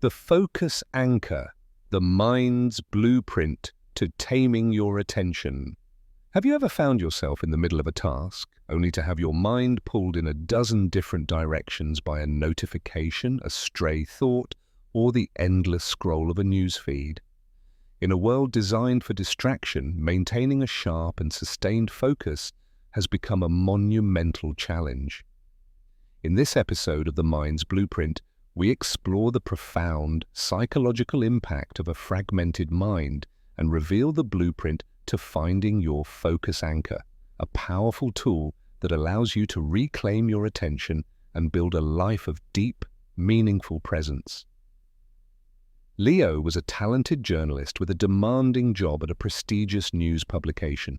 The focus anchor, the mind's blueprint to taming your attention. Have you ever found yourself in the middle of a task, only to have your mind pulled in a dozen different directions by a notification, a stray thought, or the endless scroll of a news feed? In a world designed for distraction, maintaining a sharp and sustained focus has become a monumental challenge. In this episode of The Mind's Blueprint, we explore the profound psychological impact of a fragmented mind and reveal the blueprint to finding your focus anchor, a powerful tool that allows you to reclaim your attention and build a life of deep, meaningful presence. Leo was a talented journalist with a demanding job at a prestigious news publication.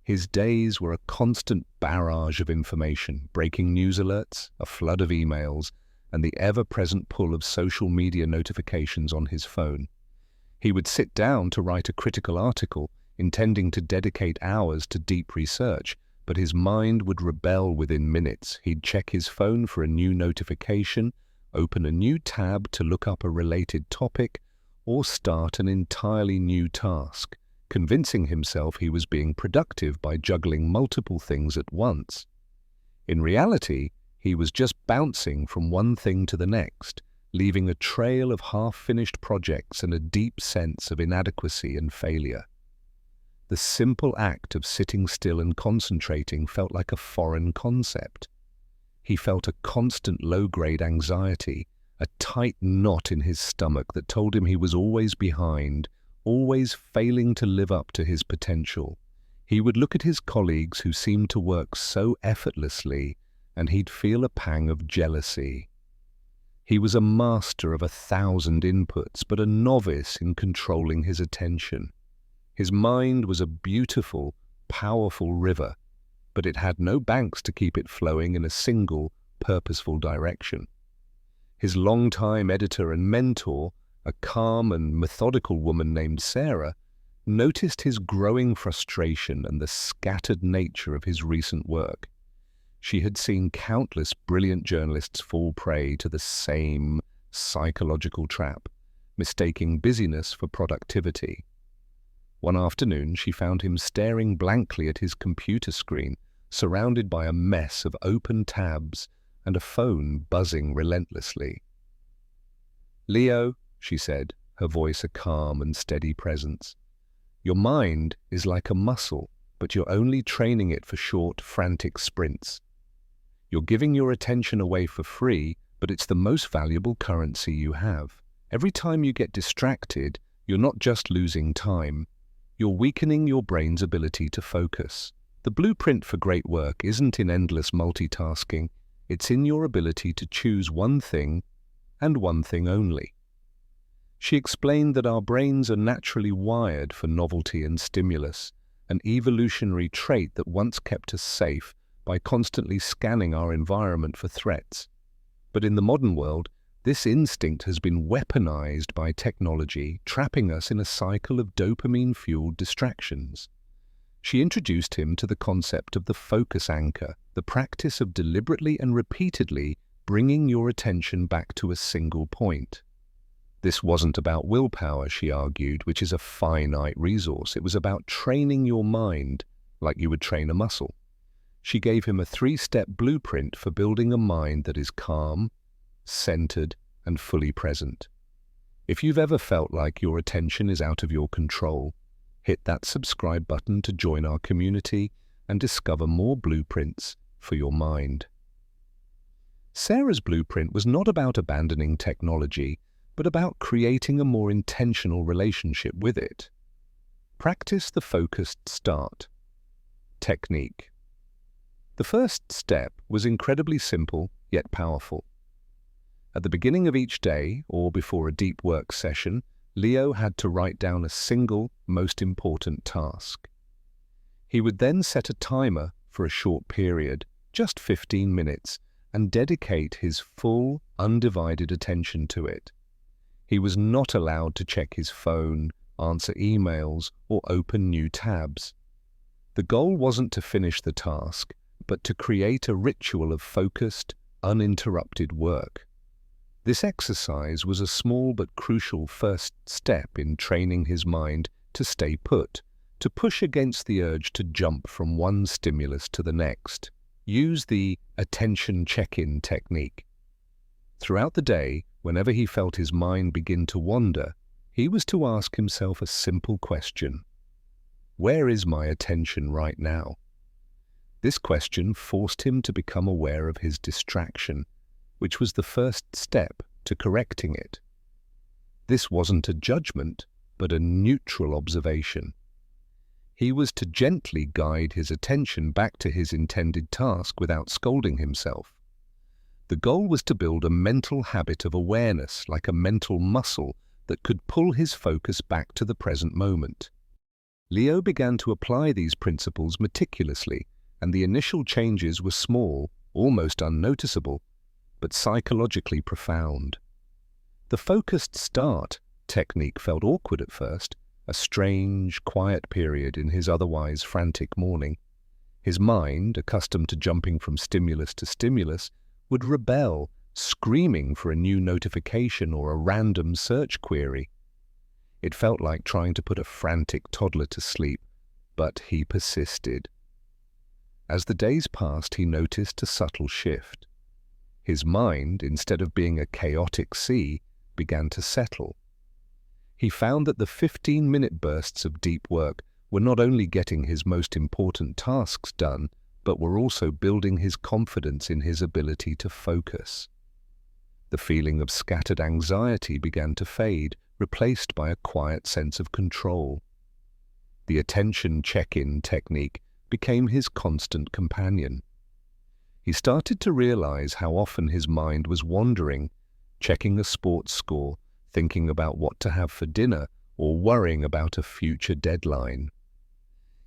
His days were a constant barrage of information, breaking news alerts, a flood of emails, and the ever-present pull of social media notifications on his phone. He would sit down to write a critical article, intending to dedicate hours to deep research, but his mind would rebel within minutes. He'd check his phone for a new notification, open a new tab to look up a related topic, or start an entirely new task, convincing himself he was being productive by juggling multiple things at once. In reality, he was just bouncing from one thing to the next, leaving a trail of half-finished projects and a deep sense of inadequacy and failure. The simple act of sitting still and concentrating felt like a foreign concept. He felt a constant low-grade anxiety, a tight knot in his stomach that told him he was always behind, always failing to live up to his potential. He would look at his colleagues who seemed to work so effortlessly, and he'd feel a pang of jealousy. He was a master of 1,000 inputs, but a novice in controlling his attention. His mind was a beautiful, powerful river, but it had no banks to keep it flowing in a single, purposeful direction. His longtime editor and mentor, a calm and methodical woman named Sarah, noticed his growing frustration and the scattered nature of his recent work. She had seen countless brilliant journalists fall prey to the same psychological trap, mistaking busyness for productivity. One afternoon, she found him staring blankly at his computer screen, surrounded by a mess of open tabs and a phone buzzing relentlessly. "Leo," she said, her voice a calm and steady presence, "your mind is like a muscle, but you're only training it for short, frantic sprints. You're giving your attention away for free, but it's the most valuable currency you have. Every time you get distracted, you're not just losing time, you're weakening your brain's ability to focus. The blueprint for great work isn't in endless multitasking, it's in your ability to choose one thing, and one thing only." She explained that our brains are naturally wired for novelty and stimulus, an evolutionary trait that once kept us safe by constantly scanning our environment for threats. But in the modern world, this instinct has been weaponized by technology, trapping us in a cycle of dopamine-fueled distractions. She introduced him to the concept of the focus anchor, the practice of deliberately and repeatedly bringing your attention back to a single point. This wasn't about willpower, she argued, which is a finite resource. It was about training your mind like you would train a muscle. She gave him a 3-step blueprint for building a mind that is calm, centered, and fully present. If you've ever felt like your attention is out of your control, hit that subscribe button to join our community and discover more blueprints for your mind. Sarah's blueprint was not about abandoning technology, but about creating a more intentional relationship with it. Practice the focused start. Technique. The first step was incredibly simple, yet powerful. At the beginning of each day, or before a deep work session, Leo had to write down a single, most important task. He would then set a timer for a short period, just 15 minutes, and dedicate his full, undivided attention to it. He was not allowed to check his phone, answer emails, or open new tabs. The goal wasn't to finish the task, but to create a ritual of focused, uninterrupted work. This exercise was a small but crucial first step in training his mind to stay put, to push against the urge to jump from one stimulus to the next. Use the attention check-in technique. Throughout the day, whenever he felt his mind begin to wander, he was to ask himself a simple question. Where is my attention right now? This question forced him to become aware of his distraction, which was the first step to correcting it. This wasn't a judgment, but a neutral observation. He was to gently guide his attention back to his intended task without scolding himself. The goal was to build a mental habit of awareness, like a mental muscle that could pull his focus back to the present moment. Leo began to apply these principles meticulously, and the initial changes were small, almost unnoticeable, but psychologically profound. The focused start technique felt awkward at first, a strange, quiet period in his otherwise frantic morning. His mind, accustomed to jumping from stimulus to stimulus, would rebel, screaming for a new notification or a random search query. It felt like trying to put a frantic toddler to sleep, but he persisted. As the days passed, he noticed a subtle shift. His mind, instead of being a chaotic sea, began to settle. He found that the 15-minute bursts of deep work were not only getting his most important tasks done, but were also building his confidence in his ability to focus. The feeling of scattered anxiety began to fade, replaced by a quiet sense of control. The attention check-in technique became his constant companion. He started to realize how often his mind was wandering, checking a sports score, thinking about what to have for dinner, or worrying about a future deadline.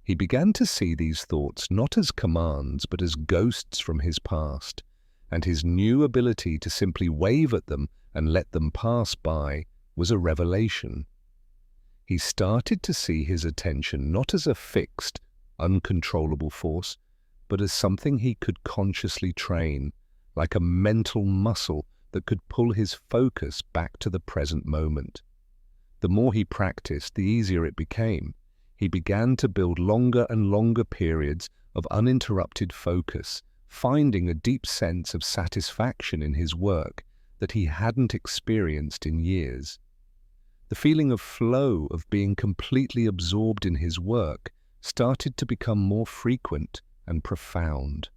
He began to see these thoughts not as commands but as ghosts from his past, and his new ability to simply wave at them and let them pass by was a revelation. He started to see his attention not as a fixed, uncontrollable force, but as something he could consciously train, like a mental muscle that could pull his focus back to the present moment. The more he practiced, the easier it became. He began to build longer and longer periods of uninterrupted focus, finding a deep sense of satisfaction in his work that he hadn't experienced in years. The feeling of flow, of being completely absorbed in his work, started to become more frequent and profound.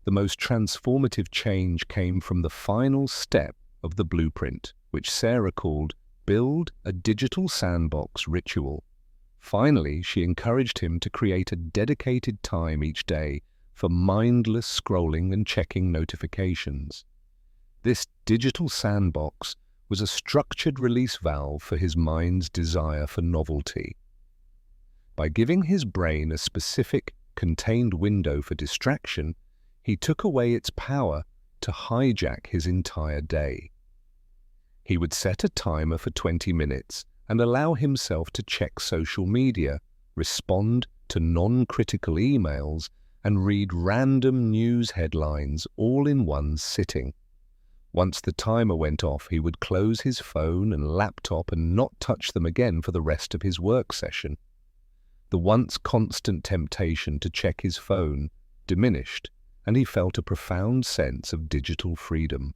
The most transformative change came from the final step of the blueprint, which Sarah called "Build a Digital Sandbox Ritual." Finally, she encouraged him to create a dedicated time each day for mindless scrolling and checking notifications. This digital sandbox was a structured release valve for his mind's desire for novelty. By giving his brain a specific, contained window for distraction, he took away its power to hijack his entire day. He would set a timer for 20 minutes and allow himself to check social media, respond to non-critical emails, and read random news headlines all in one sitting. Once the timer went off, he would close his phone and laptop and not touch them again for the rest of his work session. The once constant temptation to check his phone diminished, and he felt a profound sense of digital freedom.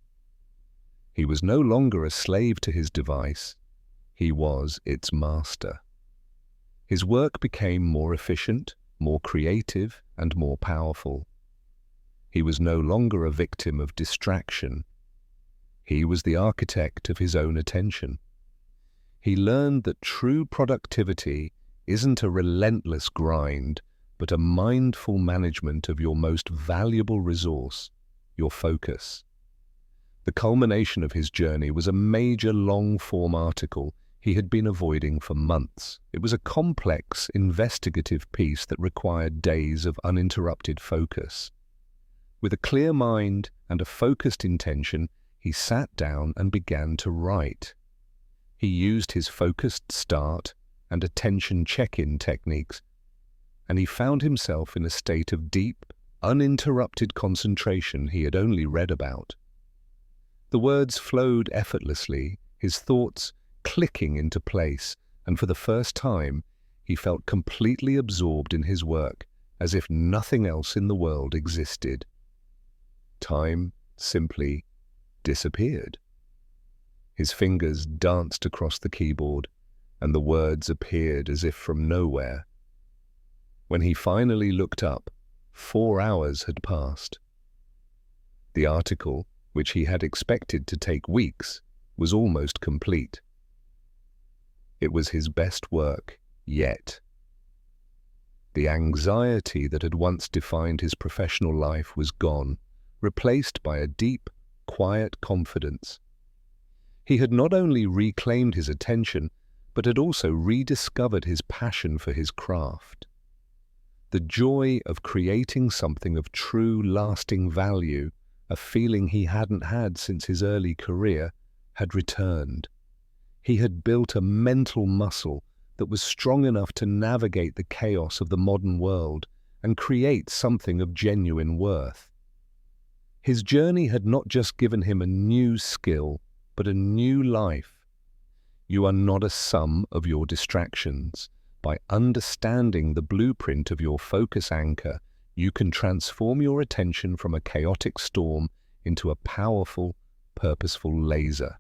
He was no longer a slave to his device. He was its master. His work became more efficient, more creative, and more powerful. He was no longer a victim of distraction. He was the architect of his own attention. He learned that true productivity isn't a relentless grind, but a mindful management of your most valuable resource, your focus. The culmination of his journey was a major long-form article he had been avoiding for months. It was a complex, investigative piece that required days of uninterrupted focus. With a clear mind and a focused intention, he sat down and began to write. He used his focused start and attention check-in techniques, and he found himself in a state of deep, uninterrupted concentration he had only read about. The words flowed effortlessly, his thoughts clicking into place, and for the first time, he felt completely absorbed in his work, as if nothing else in the world existed. Time simply disappeared. His fingers danced across the keyboard, and the words appeared as if from nowhere. When he finally looked up, 4 hours had passed. The article, which he had expected to take weeks, was almost complete. It was his best work yet. The anxiety that had once defined his professional life was gone, replaced by a deep, quiet confidence. He had not only reclaimed his attention, but had also rediscovered his passion for his craft. The joy of creating something of true, lasting value, a feeling he hadn't had since his early career, had returned. He had built a mental muscle that was strong enough to navigate the chaos of the modern world and create something of genuine worth. His journey had not just given him a new skill, but a new life. You are not a sum of your distractions. By understanding the blueprint of your focus anchor, you can transform your attention from a chaotic storm into a powerful, purposeful laser.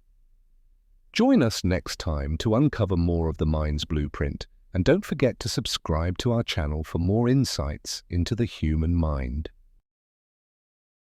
Join us next time to uncover more of the mind's blueprint, and don't forget to subscribe to our channel for more insights into the human mind.